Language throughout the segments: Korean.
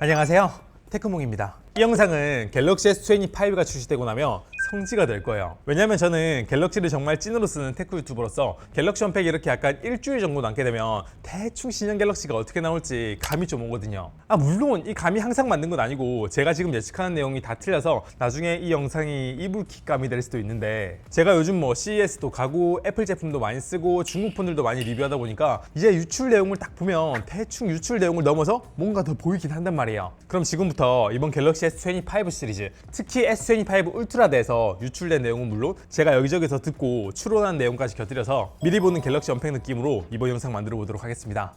안녕하세요, 테크몽입니다. 이 영상은 갤럭시 S25가 출시되고 나면 성지가 될 거예요. 왜냐면 저는 갤럭시를 정말 찐으로 쓰는 테크 유튜버로서 갤럭시 언팩이 이렇게 약간 일주일 정도 남게 되면 대충 신형 갤럭시가 어떻게 나올지 감이 좀 오거든요. 물론 이 감이 항상 맞는 건 아니고 제가 지금 예측하는 내용이 다 틀려서 나중에 이 영상이 이불킥감이 될 수도 있는데, 제가 요즘 뭐 CES도 가고 애플 제품도 많이 쓰고 중국 폰들도 많이 리뷰하다 보니까 이제 유출 내용을 딱 보면 대충 유출 내용을 넘어서 뭔가 더 보이긴 한단 말이에요. 그럼 지금부터 이번 갤럭시 S25 시리즈, 특히 S25 울트라에 대해서 유출된 내용은 물론 제가 여기저기서 듣고 추론한 내용까지 곁들여서 미리 보는 갤럭시 언팩 느낌으로 이번 영상 만들어 보도록 하겠습니다.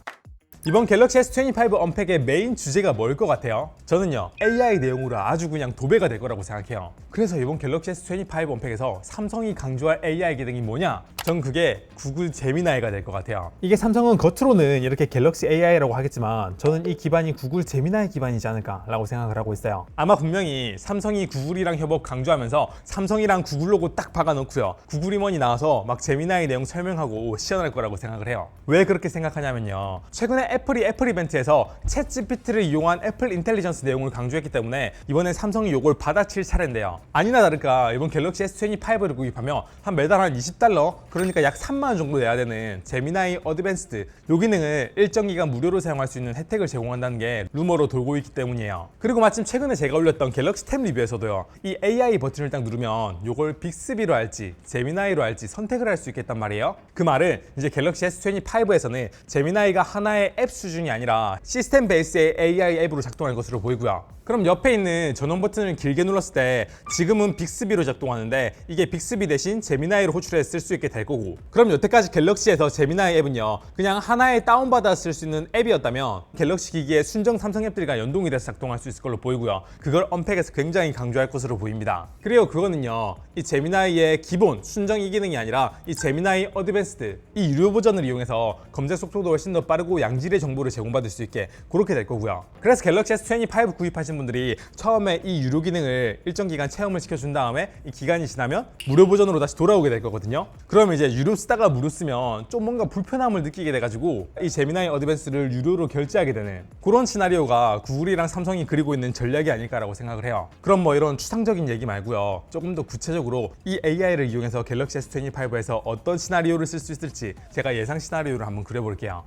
이번 갤럭시 S25 언팩의 메인 주제가 뭘 것 같아요? 저는요, AI 내용으로 아주 그냥 도배가 될 거라고 생각해요. 그래서 이번 갤럭시 S25 언팩에서 삼성이 강조할 AI 기능이 뭐냐? 전 그게 구글 제미나이가 될 것 같아요. 이게 삼성은 겉으로는 이렇게 갤럭시 AI라고 하겠지만 저는 이 기반이 구글 제미나이 기반이지 않을까라고 생각을 하고 있어요. 아마 분명히 삼성이 구글이랑 협업 강조하면서 삼성이랑 구글 로고 딱 박아놓고요, 구글 임원이 나와서 막 제미나이 내용 설명하고 시연할 거라고 생각을 해요. 왜 그렇게 생각하냐면요, 최근에 애플 이벤트에서 챗 GPT를 이용한 애플 인텔리전스 내용을 강조했기 때문에 이번에 삼성이 이걸 받아칠 차례인데요. 아니나 다를까 이번 갤럭시 S25를 구입하면 매달 한 $20, 그러니까 약 3만 원 정도 내야 되는 제미나이 어드밴스드 요 기능을 일정 기간 무료로 사용할 수 있는 혜택을 제공한다는 게 루머로 돌고 있기 때문이에요. 그리고 마침 최근에 제가 올렸던 갤럭시 탭 리뷰에서도요, 이 AI 버튼을 딱 누르면 이걸 빅스비로 할지 제미나이로 할지 선택을 할 수 있겠단 말이에요. 그 말은 이제 갤럭시 S25에서는 제미나이가 하나의 앱 수준이 아니라 시스템 베이스의 AI 앱으로 작동할 것으로 보이고요. 그럼 옆에 있는 전원 버튼을 길게 눌렀을 때 지금은 빅스비로 작동하는데 이게 빅스비 대신 제미나이로 호출해서 쓸 수 있게 될 거고, 그럼 여태까지 갤럭시에서 제미나이 앱은요, 그냥 하나의 다운받아 쓸 수 있는 앱이었다면 갤럭시 기기의 순정 삼성 앱들과 연동이 돼서 작동할 수 있을 걸로 보이고요. 그걸 언팩에서 굉장히 강조할 것으로 보입니다. 그리고 그거는요, 이 제미나이의 기본 순정 이 기능이 아니라 이 제미나이 어드밴스드 이 유료 버전을 이용해서 검색 속도도 훨씬 더 빠르고 양질의 정보를 제공받을 수 있게 그렇게 될 거고요. 그래서 갤럭시 S25 구입하신 분들이 처음에 이 유료 기능을 일정 기간 체험을 시켜준 다음에 이 기간이 지나면 무료 버전으로 다시 돌아오게 될 거거든요. 그러면 이제 유료 쓰다가 무료 쓰면 좀 뭔가 불편함을 느끼게 돼가지고 이 제미나이 어드밴스를 유료로 결제하게 되는 그런 시나리오가 구글이랑 삼성이 그리고 있는 전략이 아닐까라고 생각을 해요. 그럼 뭐 이런 추상적인 얘기 말고요, 조금 더 구체적으로 이 AI를 이용해서 갤럭시 S25에서 어떤 시나리오를 쓸 수 있을지 제가 예상 시나리오를 한번 그려볼게요.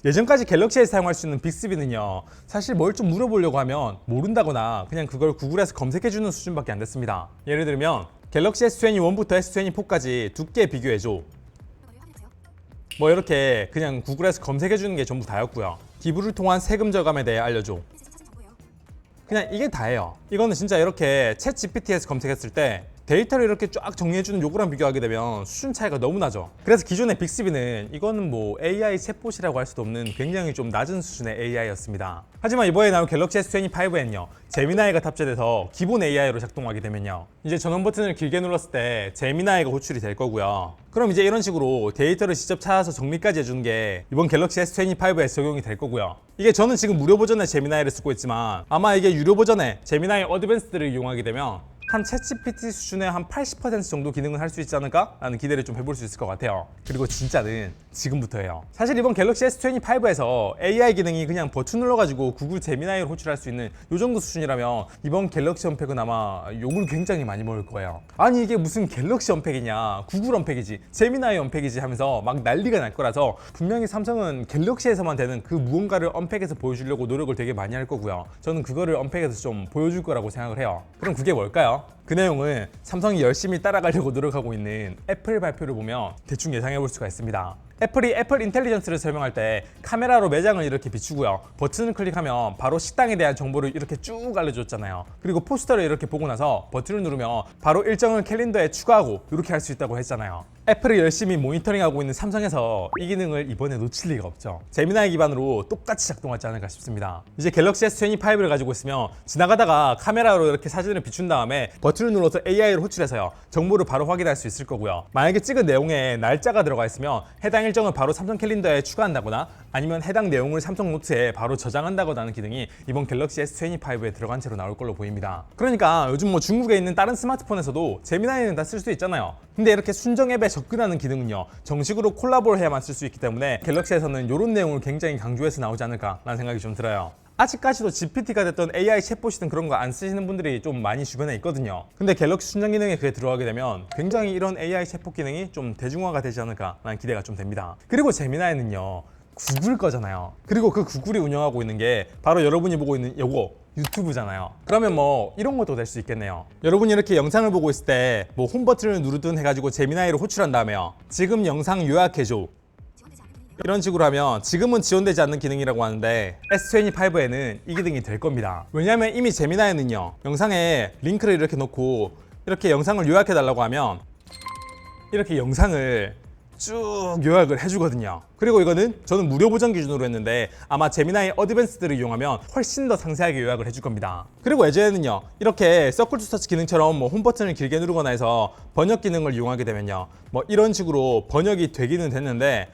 예전까지 갤럭시에서 사용할 수 있는 빅스비는요, 사실 뭘 좀 물어보려고 하면 모른다거나 그냥 그걸 구글에서 검색해주는 수준밖에 안 됐습니다. 예를 들면 갤럭시 S21부터 S24까지 두께 비교해줘, 뭐 이렇게 그냥 구글에서 검색해주는 게 전부 다였고요. 기부를 통한 세금 절감에 대해 알려줘, 그냥 이게 다예요. 이거는 진짜 이렇게 챗 GPT에서 검색했을 때 데이터를 이렇게 쫙 정리해주는 요거랑 비교하게 되면 수준 차이가 너무 나죠. 그래서 기존의 빅스비는 이거는 뭐 AI 챗봇이라고 할 수도 없는 굉장히 좀 낮은 수준의 AI였습니다. 하지만 이번에 나온 갤럭시 S25에는요, 제미나이가 탑재돼서 기본 AI로 작동하게 되면요, 이제 전원 버튼을 길게 눌렀을 때 제미나이가 호출이 될 거고요. 그럼 이제 이런 식으로 데이터를 직접 찾아서 정리까지 해주는 게 이번 갤럭시 S25에 적용이 될 거고요. 이게 저는 지금 무료 버전의 제미나이를 쓰고 있지만 아마 이게 유료 버전의 제미나이 어드밴스드를 이용하게 되면 한 챗GPT 수준의 한 80% 정도 기능을 할 수 있지 않을까? 라는 기대를 좀 해볼 수 있을 것 같아요. 그리고 진짜는 지금부터예요. 사실 이번 갤럭시 S25에서 AI 기능이 그냥 버튼 눌러가지고 구글 제미나이를 호출할 수 있는 요 정도 수준이라면 이번 갤럭시 언팩은 아마 욕을 굉장히 많이 먹을 거예요. 아니 이게 무슨 갤럭시 언팩이냐, 구글 언팩이지, 제미나이 언팩이지 하면서 막 난리가 날 거라서 분명히 삼성은 갤럭시에서만 되는 그 무언가를 언팩에서 보여주려고 노력을 되게 많이 할 거고요. 저는 그거를 언팩에서 좀 보여줄 거라고 생각을 해요. 그럼 그게 뭘까요? 그 내용은 삼성이 열심히 따라가려고 노력하고 있는 애플 발표를 보면 대충 예상해 볼 수가 있습니다. 애플이 애플 인텔리전스를 설명할 때 카메라로 매장을 이렇게 비추고요, 버튼을 클릭하면 바로 식당에 대한 정보를 이렇게 쭉 알려줬잖아요. 그리고 포스터를 이렇게 보고 나서 버튼을 누르면 바로 일정을 캘린더에 추가하고 이렇게 할 수 있다고 했잖아요. 애플이 열심히 모니터링하고 있는 삼성에서 이 기능을 이번에 놓칠 리가 없죠. 제미나이 기반으로 똑같이 작동하지 않을까 싶습니다. 이제 갤럭시 S25를 가지고 있으면 지나가다가 카메라로 이렇게 사진을 비춘 다음에 버튼을 눌러서 AI를 호출해서요, 정보를 바로 확인할 수 있을 거고요. 만약에 찍은 내용에 날짜가 들어가 있으면 해당 일정을 바로 삼성 캘린더에 추가한다거나 아니면 해당 내용을 삼성 노트에 바로 저장한다거나 하는 기능이 이번 갤럭시 S25에 들어간 채로 나올 걸로 보입니다. 그러니까 요즘 뭐 중국에 있는 다른 스마트폰에서도 제미나이는 다 쓸 수 있잖아요. 근데 이렇게 순정 앱에 접근하는 기능은요, 정식으로 콜라보를 해야만 쓸 수 있기 때문에 갤럭시에서는 이런 내용을 굉장히 강조해서 나오지 않을까라는 생각이 좀 들어요. 아직까지도 GPT가 됐던 AI 챗봇이든 그런 거 안 쓰시는 분들이 좀 많이 주변에 있거든요. 근데 갤럭시 순정 기능에 그게 들어가게 되면 굉장히 이런 AI 챗봇 기능이 좀 대중화가 되지 않을까라는 기대가 좀 됩니다. 그리고 제미나이는요, 구글 거잖아요. 그리고 그 구글이 운영하고 있는 게 바로 여러분이 보고 있는 요거 유튜브잖아요. 그러면 뭐 이런 것도 될 수 있겠네요. 여러분이 이렇게 영상을 보고 있을 때 뭐 홈 버튼을 누르든 해가지고 제미나이를 호출한 다음에요, 지금 영상 요약해줘, 이런 식으로 하면 지금은 지원되지 않는 기능이라고 하는데 S25에는 이 기능이 될 겁니다. 왜냐하면 이미 제미나이는요, 영상에 링크를 이렇게 놓고 이렇게 영상을 요약해 달라고 하면 이렇게 영상을 쭉 요약을 해주거든요. 그리고 이거는 저는 무료 버전 기준으로 했는데 아마 제미나이 어드밴스드를 이용하면 훨씬 더 상세하게 요약을 해줄 겁니다. 그리고 예전에는요, 이렇게 서클 투 서치 기능처럼 뭐 홈 버튼을 길게 누르거나 해서 번역 기능을 이용하게 되면요, 뭐 이런 식으로 번역이 되기는 됐는데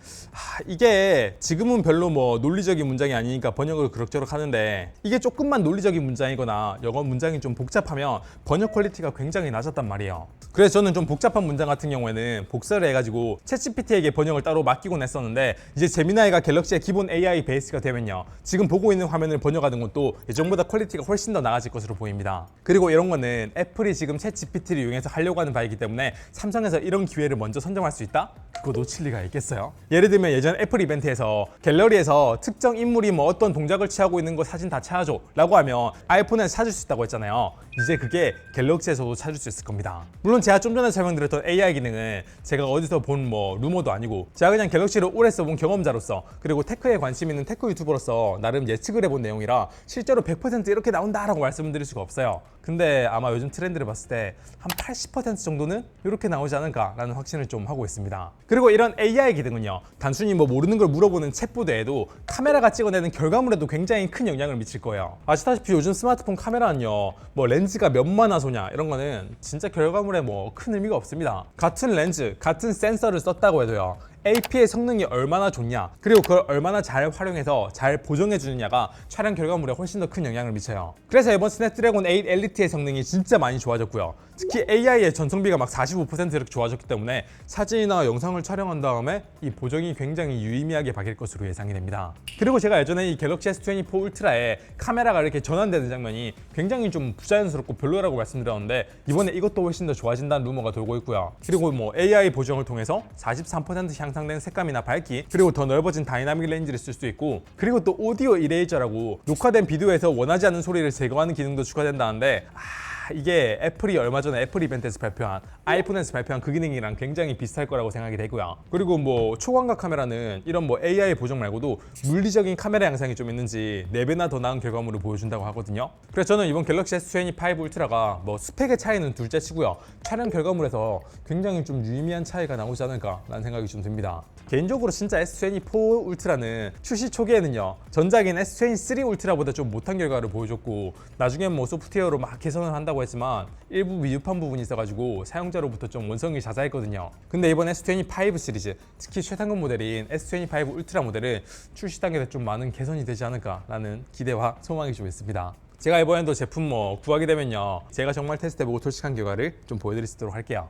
이게 지금은 별로 뭐 논리적인 문장이 아니니까 번역을 그럭저럭 하는데, 이게 조금만 논리적인 문장이거나 영어 문장이 좀 복잡하면 번역 퀄리티가 굉장히 낮았단 말이에요. 그래서 저는 좀 복잡한 문장 같은 경우에는 복사를 해가지고 챗GPT에게 번역을 따로 맡기곤 했었는데, 이제 제미나이가 갤럭시의 기본 AI 베이스가 되면요, 지금 보고 있는 화면을 번역하는 것도 예전보다 퀄리티가 훨씬 더 나아질 것으로 보입니다. 그리고 이런 거는 애플이 지금 챗GPT를 이용해서 하려고 하는 바이기 때문에 삼성에서 이런 기회를 먼저 선점할 수 있다? 그거 놓칠 리가 있겠어요? 예를 들면 예전 애플 이벤트에서 갤러리에서 특정 인물이 뭐 어떤 동작을 취하고 있는 거 사진 다 찾아줘 라고 하면 아이폰에서 찾을 수 있다고 했잖아요. 이제 그게 갤럭시에서도 찾을 수 있을 겁니다. 물론 제가 좀 전에 설명드렸던 AI 기능은 제가 어디서 본 뭐 루머도 아니고, 제가 그냥 갤럭시를 오래 써본 경험자로서, 그리고 테크에 관심 있는 테크 유튜버로서 나름 예측을 해본 내용이라 실제로 100% 이렇게 나온다라고 말씀을 드릴 수가 없어요. 근데 아마 요즘 트렌드를 봤을 때 한 80% 정도는 이렇게 나오지 않을까라는 확신을 좀 하고 있습니다. 그리고 이런 AI 기능은요, 단순히 뭐 모르는 걸 물어보는 챗봇 외에도 카메라가 찍어내는 결과물에도 굉장히 큰 영향을 미칠 거예요. 아시다시피 요즘 스마트폰 카메라는요, 뭐 렌즈가 몇만 화소냐 이런 거는 진짜 결과물에 뭐 큰 의미가 없습니다. 같은 렌즈, 같은 센서를 썼다고 해도요, AP의 성능이 얼마나 좋냐, 그리고 그걸 얼마나 잘 활용해서 잘 보정해 주느냐가 촬영 결과물에 훨씬 더 큰 영향을 미쳐요. 그래서 이번 스냅드래곤 8 엘리트의 성능이 진짜 많이 좋아졌고요. 특히 AI의 전성비가 막 45% 이렇게 좋아졌기 때문에 사진이나 영상을 촬영한 다음에 이 보정이 굉장히 유의미하게 바뀔 것으로 예상이 됩니다. 그리고 제가 예전에 이 갤럭시 S24 울트라에 카메라가 이렇게 전환되는 장면이 굉장히 좀 부자연스럽고 별로라고 말씀드렸는데, 이번에 이것도 훨씬 더 좋아진다는 루머가 돌고 있고요. 그리고 뭐 AI 보정을 통해서 43% 향상된 색감이나 밝기, 그리고 더 넓어진 다이나믹 렌즈를 쓸 수 있고, 그리고 또 오디오 이레이저라고 녹화된 비디오에서 원하지 않는 소리를 제거하는 기능도 추가된다는데, 이게 애플이 얼마 전에 애플 이벤트에서 발표한, 아이폰에서 발표한 그 기능이랑 굉장히 비슷할 거라고 생각이 되고요. 그리고 뭐 초광각 카메라는 이런 뭐 AI 보정 말고도 물리적인 카메라 양상이 좀 있는지 4배나 더 나은 결과물을 보여준다고 하거든요. 그래서 저는 이번 갤럭시 S25 울트라가 뭐 스펙의 차이는 둘째 치고요, 촬영 결과물에서 굉장히 좀 유의미한 차이가 나오지 않을까라는 생각이 좀 듭니다. 개인적으로 진짜 S24 울트라는 출시 초기에는요, 전작인 S23 울트라보다 좀 못한 결과를 보여줬고, 나중엔 뭐 소프트웨어로 막 개선을 한다고 했지만 일부 미흡한 부분이 있어가지고 사용자로부터 좀 원성이 자자했거든요. 근데 이번 S25 시리즈, 특히 최상급 모델인 S25 울트라 모델은 출시 단계에 좀 많은 개선이 되지 않을까라는 기대와 소망이 좀 있습니다. 제가 이번에도 제품 뭐 구하게 되면요, 제가 정말 테스트해보고 솔직한 결과를 좀 보여드릴 수 있도록 할게요.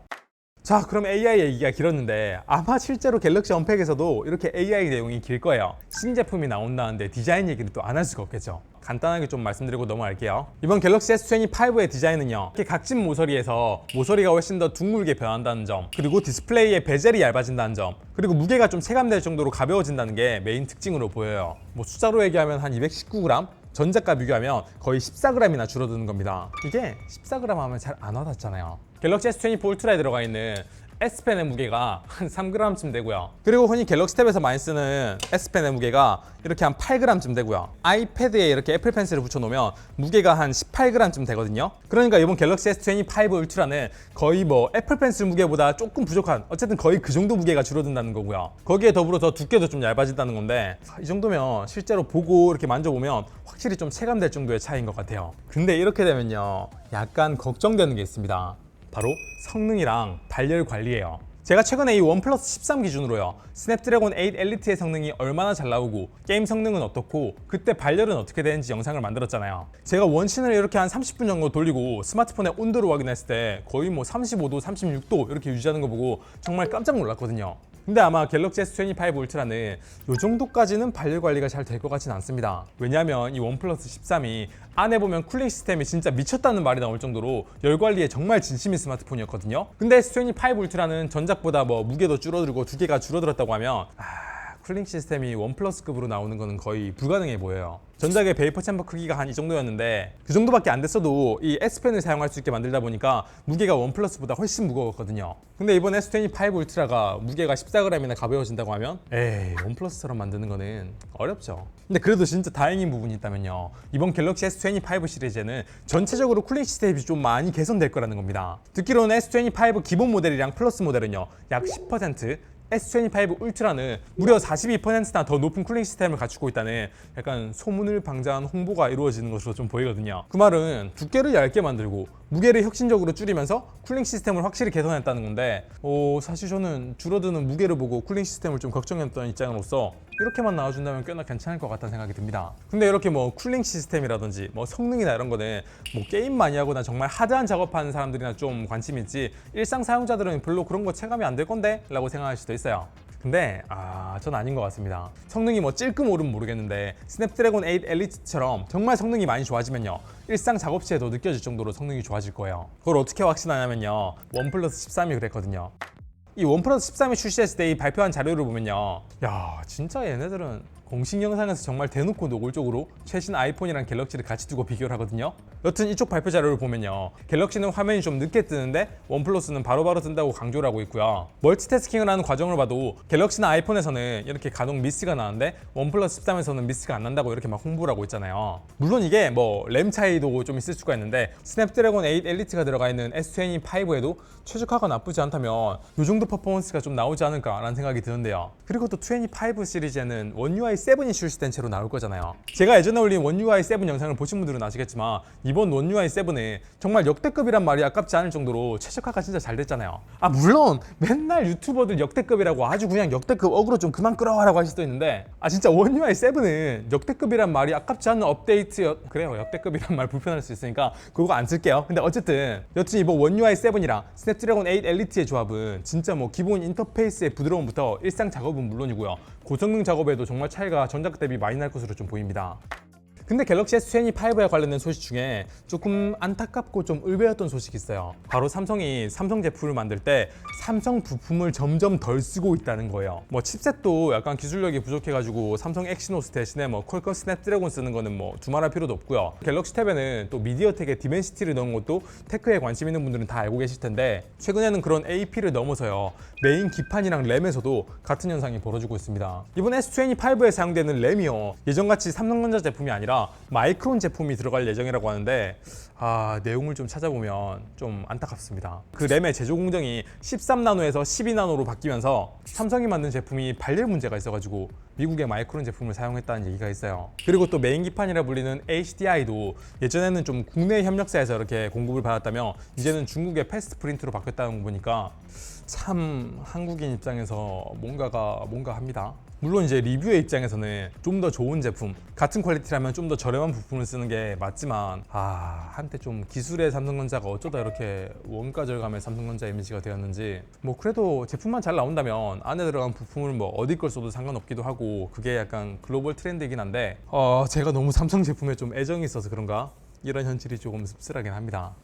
자, 그럼 AI 얘기가 길었는데 아마 실제로 갤럭시 언팩에서도 이렇게 AI 내용이 길 거예요. 신제품이 나온다는데 디자인 얘기를 또 안 할 수가 없겠죠. 간단하게 좀 말씀드리고 넘어갈게요. 이번 갤럭시 S25의 디자인은요, 이렇게 각진 모서리에서 모서리가 훨씬 더 둥글게 변한다는 점, 그리고 디스플레이의 베젤이 얇아진다는 점, 그리고 무게가 좀 체감될 정도로 가벼워진다는 게 메인 특징으로 보여요. 뭐 숫자로 얘기하면 한 219g? 전작과 비교하면 거의 14g이나 줄어드는 겁니다. 이게 14g 하면 잘 안 와닿잖아요. 갤럭시 S24 울트라에 들어가 있는 S펜의 무게가 한 3g쯤 되고요. 그리고 흔히 갤럭시 탭에서 많이 쓰는 S펜의 무게가 이렇게 한 8g쯤 되고요. 아이패드에 이렇게 애플 펜슬을 붙여놓으면 무게가 한 18g쯤 되거든요. 그러니까 이번 갤럭시 S25 울트라는 거의 뭐 애플 펜슬 무게보다 조금 부족한, 어쨌든 거의 그 정도 무게가 줄어든다는 거고요. 거기에 더불어 더 두께도 좀 얇아진다는 건데, 이 정도면 실제로 보고 이렇게 만져보면 확실히 좀 체감될 정도의 차이인 것 같아요. 근데 이렇게 되면요, 약간 걱정되는 게 있습니다. 바로 성능이랑 발열 관리예요. 제가 최근에 이 원플러스 13 기준으로요, 스냅드래곤 8 엘리트의 성능이 얼마나 잘 나오고 게임 성능은 어떻고 그때 발열은 어떻게 되는지 영상을 만들었잖아요. 제가 원신을 이렇게 한 30분 정도 돌리고 스마트폰의 온도를 확인했을 때 거의 뭐 35도, 36도 이렇게 유지하는 거 보고 정말 깜짝 놀랐거든요. 근데 아마 갤럭시 S25 울트라는 이 정도까지는 발열 관리가 잘 될 것 같지는 않습니다. 왜냐하면 이 원 플러스 13이 안에 보면 쿨링 시스템이 진짜 미쳤다는 말이 나올 정도로 열 관리에 정말 진심인 스마트폰이었거든요. 근데 S25 울트라는 전작보다 뭐 무게도 줄어들고 두께가 줄어들었다고 하면 쿨링 시스템이 원 플러스급으로 나오는 거는 거의 불가능해 보여요. 전작의 베이퍼 챔버 크기가 한 이 정도였는데 그 정도밖에 안 됐어도 이 S펜을 사용할 수 있게 만들다 보니까 무게가 원 플러스보다 훨씬 무거웠거든요. 근데 이번 S25 울트라가 무게가 14g이나 가벼워진다고 하면 에이, 원 플러스처럼 만드는 거는 어렵죠. 근데 그래도 진짜 다행인 부분이 있다면요, 이번 갤럭시 S25 시리즈에는 전체적으로 쿨링 시스템이 좀 많이 개선될 거라는 겁니다. 듣기로는 S25 기본 모델이랑 플러스 모델은요 약 10%, S25 울트라는 무려 42%나 더 높은 쿨링 시스템을 갖추고 있다는 약간 소문을 방자한 홍보가 이루어지는 것으로 좀 보이거든요. 그 말은 두께를 얇게 만들고 무게를 혁신적으로 줄이면서 쿨링 시스템을 확실히 개선했다는 건데 사실 저는 줄어드는 무게를 보고 쿨링 시스템을 좀 걱정했던 입장으로서 이렇게만 나와준다면 꽤나 괜찮을 것 같다는 생각이 듭니다. 근데 이렇게 뭐 쿨링 시스템이라든지 뭐 성능이나 이런 거는 뭐 게임 많이 하거나 정말 하드한 작업하는 사람들이나 좀 관심이 있지 일상 사용자들은 별로 그런 거 체감이 안 될 건데? 라고 생각할 수도 있어요. 근데 전 아닌 것 같습니다. 성능이 뭐 찔끔 오르면 모르겠는데 스냅드래곤 8 엘리트처럼 정말 성능이 많이 좋아지면요 일상 작업시에도 느껴질 정도로 성능이 좋아질 거예요. 그걸 어떻게 확신하냐면요, 원 플러스 13이 그랬거든요. 이 원 플러스 13이 출시했을 때 이 발표한 자료를 보면요, 야 진짜 얘네들은 공식 영상에서 정말 대놓고 노골적으로 최신 아이폰이랑 갤럭시를 같이 두고 비교를 하거든요. 여튼 이쪽 발표 자료를 보면요, 갤럭시는 화면이 좀 늦게 뜨는데 원 플러스는 바로바로 뜬다고 강조를 하고 있고요. 멀티태스킹을 하는 과정을 봐도 갤럭시나 아이폰에서는 이렇게 간혹 미스가 나는데 원 플러스 13에서는 미스가 안 난다고 이렇게 막 홍보를 하고 있잖아요. 물론 이게 뭐 램 차이도 좀 있을 수가 있는데 스냅드래곤 8 엘리트가 들어가 있는 S25에도 최적화가 나쁘지 않다면 이 정도 퍼포먼스가 좀 나오지 않을까라는 생각이 드는데요. 그리고 또 25 시리즈에는 원 UI 7이 출시된 채로 나올 거잖아요. 제가 예전에 올린 원 UI 7 영상을 보신 분들은 아시겠지만 이번 원 UI 7은 정말 역대급이란 말이 아깝지 않을 정도로 최적화가 진짜 잘 됐잖아요. 물론 맨날 유튜버들 역대급이라고 아주 그냥 역대급 어그로 좀 그만 끌어와라고 할 수도 있는데 진짜 원 UI 7은 역대급이란 말이 아깝지 않은 그래요, 역대급이란 말 불편할 수 있으니까 그거 안 쓸게요. 근데 어쨌든 여튼 이번 원 UI 7이랑 스냅드래곤 8 엘리트의 조합은 진짜 뭐 기본 인터페이스의 부드러움부터 일상 작업은 물론이고요, 고성능 작업에도 정말 차이가 전작 대비 많이 날 것으로 좀 보입니다. 근데 갤럭시 S25에 관련된 소식 중에 조금 안타깝고 좀 의외였던 소식이 있어요. 바로 삼성이 삼성 제품을 만들 때 삼성 부품을 점점 덜 쓰고 있다는 거예요. 뭐 칩셋도 약간 기술력이 부족해가지고 삼성 엑시노스 대신에 뭐 퀄컴 스냅드래곤 쓰는 거는 뭐 두말할 필요도 없고요. 갤럭시 탭에는 또 미디어텍의 디멘시티를 넣은 것도 테크에 관심 있는 분들은 다 알고 계실 텐데 최근에는 그런 AP를 넘어서요 메인 기판이랑 램에서도 같은 현상이 벌어지고 있습니다. 이번 S25에 사용되는 램이요 예전같이 삼성전자 제품이 아니라 마이크론 제품이 들어갈 예정이라고 하는데 내용을 좀 찾아보면 좀 안타깝습니다. 그 램의 제조 공정이 13나노에서 12나노로 바뀌면서 삼성이 만든 제품이 발열 문제가 있어가지고 미국의 마이크론 제품을 사용했다는 얘기가 있어요. 그리고 또 메인 기판이라 불리는 HDI도 예전에는 좀 국내 협력사에서 이렇게 공급을 받았다며 이제는 중국의 패스트 프린트로 바뀌었다는 거 보니까 참 한국인 입장에서 뭔가 합니다. 물론 이제 리뷰의 입장에서는 좀 더 좋은 제품, 같은 퀄리티라면 좀 더 저렴한 부품을 쓰는 게 맞지만 한때 좀 기술의 삼성전자가 어쩌다 이렇게 원가 절감의 삼성전자 이미지가 되었는지 뭐 그래도 제품만 잘 나온다면 안에 들어간 부품을 뭐 어디 걸 써도 상관없기도 하고 그게 약간 글로벌 트렌드이긴 한데 제가 너무 삼성 제품에 좀 애정이 있어서 그런가 이런 현실이 조금 씁쓸하긴 합니다.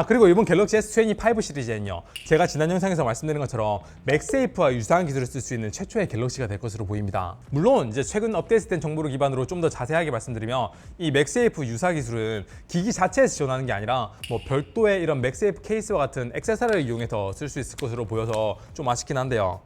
그리고 이번 갤럭시 S25 시리즈에는요 제가 지난 영상에서 말씀드린 것처럼 맥세이프와 유사한 기술을 쓸 수 있는 최초의 갤럭시가 될 것으로 보입니다. 물론 이제 최근 업데이트된 정보를 기반으로 좀 더 자세하게 말씀드리면 이 맥세이프 유사 기술은 기기 자체에서 지원하는 게 아니라 뭐 별도의 이런 맥세이프 케이스와 같은 액세서리를 이용해서 쓸 수 있을 것으로 보여서 좀 아쉽긴 한데요.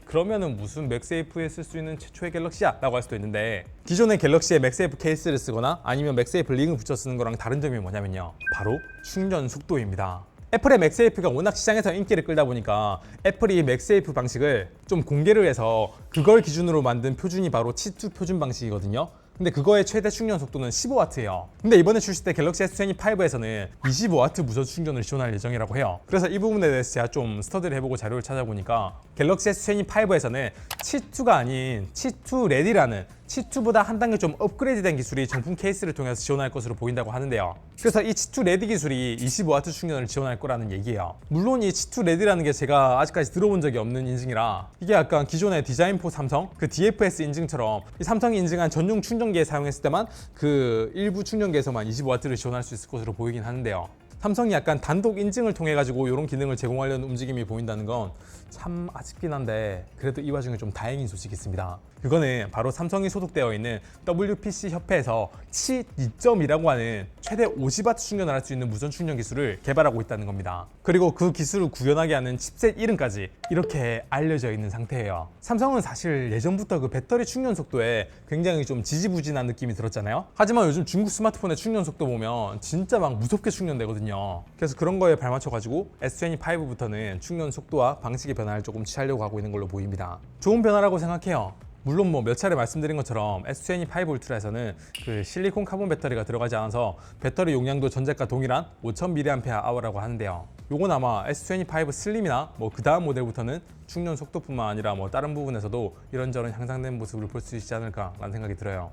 그러면은 무슨 맥세이프에 쓸 수 있는 최초의 갤럭시야? 라고 할 수도 있는데 기존의 갤럭시에 맥세이프 케이스를 쓰거나 아니면 맥세이프 링을 붙여 쓰는 거랑 다른 점이 뭐냐면요 바로 충전 속도입니다. 애플의 맥세이프가 워낙 시장에서 인기를 끌다 보니까 애플이 맥세이프 방식을 좀 공개를 해서 그걸 기준으로 만든 표준이 바로 치투 표준 방식이거든요. 근데 그거의 최대 충전 속도는 15W예요. 근데 이번에 출시된 갤럭시 S25에서는 25W 무선 충전을 지원할 예정이라고 해요. 그래서 이 부분에 대해서 제가 좀 스터디를 해보고 자료를 찾아보니까 갤럭시 S25에서는 치투가 아닌 치투 레디라는 C2보다 한 단계 좀 업그레이드된 기술이 정품 케이스를 통해서 지원할 것으로 보인다고 하는데요. 그래서 이 C2 레드 기술이 25W 충전을 지원할 거라는 얘기예요. 물론 이 C2 레드라는 게 제가 아직까지 들어본 적이 없는 인증이라 이게 약간 기존의 디자인포 삼성 그 DFS 인증처럼 이 삼성이 인증한 전용 충전기에 사용했을 때만 그 일부 충전기에서만 25W를 지원할 수 있을 것으로 보이긴 하는데요. 삼성이 약간 단독 인증을 통해 가지고 이런 기능을 제공하려는 움직임이 보인다는 건 참 아쉽긴 한데 그래도 이 와중에 좀 다행인 소식이 있습니다. 그거는 바로 삼성이 소속되어 있는 WPC 협회에서 치 2.2라고 하는 최대 50W 충전을 할 수 있는 무선 충전 기술을 개발하고 있다는 겁니다. 그리고 그 기술을 구현하게 하는 칩셋 이름까지 이렇게 알려져 있는 상태예요. 삼성은 사실 예전부터 그 배터리 충전 속도에 굉장히 좀 지지부진한 느낌이 들었잖아요. 하지만 요즘 중국 스마트폰의 충전 속도 보면 진짜 막 무섭게 충전되거든요. 그래서 그런 거에 발맞춰 가지고 S25부터는 충전 속도와 방식의 변화를 조금 취하려고 하고 있는 걸로 보입니다. 좋은 변화라고 생각해요. 물론 뭐 몇 차례 말씀드린 것처럼 S25 울트라에서는 그 실리콘 카본 배터리가 들어가지 않아서 배터리 용량도 전작과 동일한 5000mAh라고 하는데요. 요건 아마 S25 슬림이나 뭐 그 다음 모델부터는 충전 속도뿐만 아니라 뭐 다른 부분에서도 이런저런 향상된 모습을 볼 수 있지 않을까라는 생각이 들어요.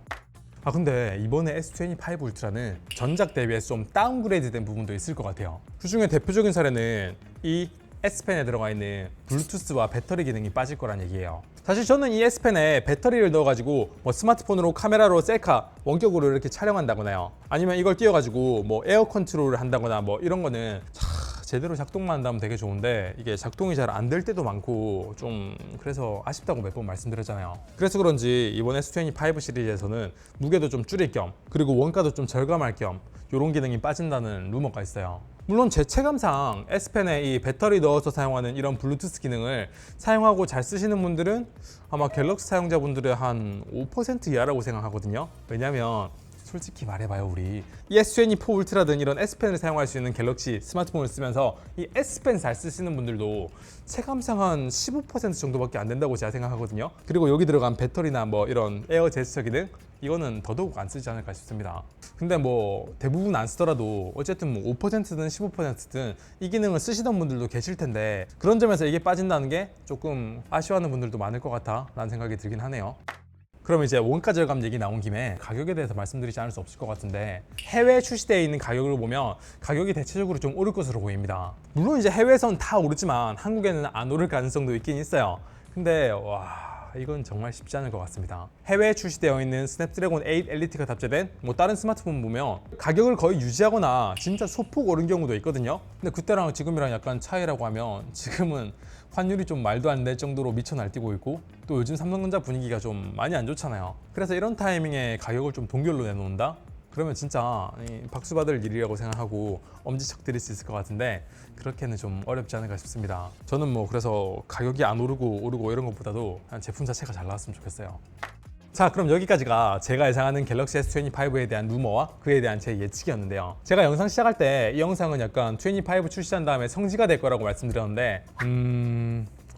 근데 이번에 S25 울트라는 전작 대비해서 좀 다운그레이드된 부분도 있을 것 같아요. 그 중에 대표적인 사례는 이 S펜에 들어가 있는 블루투스와 배터리 기능이 빠질 거란 얘기예요. 사실 저는 이 S펜에 배터리를 넣어가지고 뭐 스마트폰으로 카메라로 셀카 원격으로 이렇게 촬영한다거나요. 아니면 이걸 띄워가지고 뭐 에어 컨트롤을 한다거나 뭐 이런 거는 제대로 작동만 한다면 되게 좋은데 이게 작동이 잘 안 될 때도 많고 좀 그래서 아쉽다고 몇 번 말씀드렸잖아요. 그래서 그런지 이번 S25 시리즈에서는 무게도 좀 줄일 겸 그리고 원가도 좀 절감할 겸 이런 기능이 빠진다는 루머가 있어요. 물론 제 체감상 S펜에 이 배터리 넣어서 사용하는 이런 블루투스 기능을 사용하고 잘 쓰시는 분들은 아마 갤럭시 사용자분들의 한 5% 이하라고 생각하거든요. 왜냐면 솔직히 말해봐요, 우리 이 S24 울트라든 이런 S펜을 사용할 수 있는 갤럭시 스마트폰을 쓰면서 이 S펜 잘 쓰시는 분들도 체감상 한 15% 정도밖에 안 된다고 제가 생각하거든요. 그리고 여기 들어간 배터리나 뭐 이런 에어 제스처 기능 이거는 더더욱 안 쓰지 않을까 싶습니다. 근데 뭐 대부분 안 쓰더라도 어쨌든 뭐 5%든 15%든 이 기능을 쓰시던 분들도 계실 텐데 그런 점에서 이게 빠진다는 게 조금 아쉬워하는 분들도 많을 것 같아 라는 생각이 들긴 하네요. 그럼 이제 원가 절감 얘기 나온 김에 가격에 대해서 말씀드리지 않을 수 없을 것 같은데 해외에 출시되어 있는 가격을 보면 가격이 대체적으로 좀 오를 것으로 보입니다. 물론 이제 해외에선 다 오르지만 한국에는 안 오를 가능성도 있긴 있어요. 근데 이건 정말 쉽지 않을 것 같습니다. 해외에 출시되어 있는 스냅드래곤 8 엘리트가 탑재된 뭐 다른 스마트폰 보면 가격을 거의 유지하거나 진짜 소폭 오른 경우도 있거든요. 근데 그때랑 지금이랑 약간 차이라고 하면 지금은 환율이 좀 말도 안 될 정도로 미쳐 날뛰고 있고 또 요즘 삼성전자 분위기가 좀 많이 안 좋잖아요. 그래서 이런 타이밍에 가격을 좀 동결로 내놓는다? 그러면 진짜 박수 받을 일이라고 생각하고 엄지척 드릴 수 있을 것 같은데 그렇게는 좀 어렵지 않을까 싶습니다. 저는 뭐 그래서 가격이 안 오르고 이런 것보다도 그냥 제품 자체가 잘 나왔으면 좋겠어요. 자, 그럼 여기까지가 제가 예상하는 갤럭시 S25에 대한 루머와 그에 대한 제 예측이었는데요. 제가 영상 시작할 때 이 영상은 약간 25 출시한 다음에 성지가 될 거라고 말씀드렸는데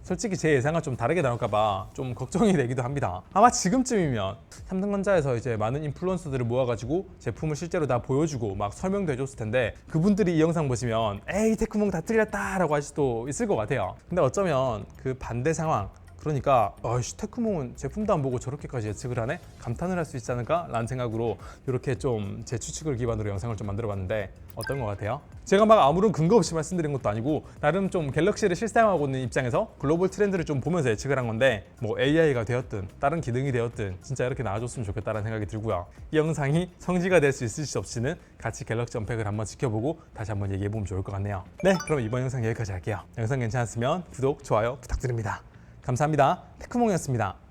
솔직히 제 예상과 좀 다르게 나올까봐 좀 걱정이 되기도 합니다. 아마 지금쯤이면 삼성전자에서 이제 많은 인플루언서들을 모아가지고 제품을 실제로 다 보여주고 막 설명도 해줬을 텐데 그분들이 이 영상 보시면 에이 테크몽 다 틀렸다 라고 할 수도 있을 것 같아요. 근데 어쩌면 그 반대 상황 그러니까 테크몽은 제품도 안 보고 저렇게까지 예측을 하네? 감탄을 할 수 있지 않을까? 라는 생각으로 이렇게 좀 제 추측을 기반으로 영상을 좀 만들어 봤는데 어떤 것 같아요? 제가 막 아무런 근거 없이 말씀드린 것도 아니고 나름 좀 갤럭시를 실사용하고 있는 입장에서 글로벌 트렌드를 좀 보면서 예측을 한 건데 뭐 AI가 되었든 다른 기능이 되었든 진짜 이렇게 나와줬으면 좋겠다는 생각이 들고요. 이 영상이 성지가 될 수 있을지 없이는 같이 갤럭시 언팩을 한번 지켜보고 다시 한번 얘기해보면 좋을 것 같네요. 네, 그럼 이번 영상 여기까지 할게요. 영상 괜찮았으면 구독, 좋아요 부탁드립니다. 감사합니다. 테크몽이었습니다.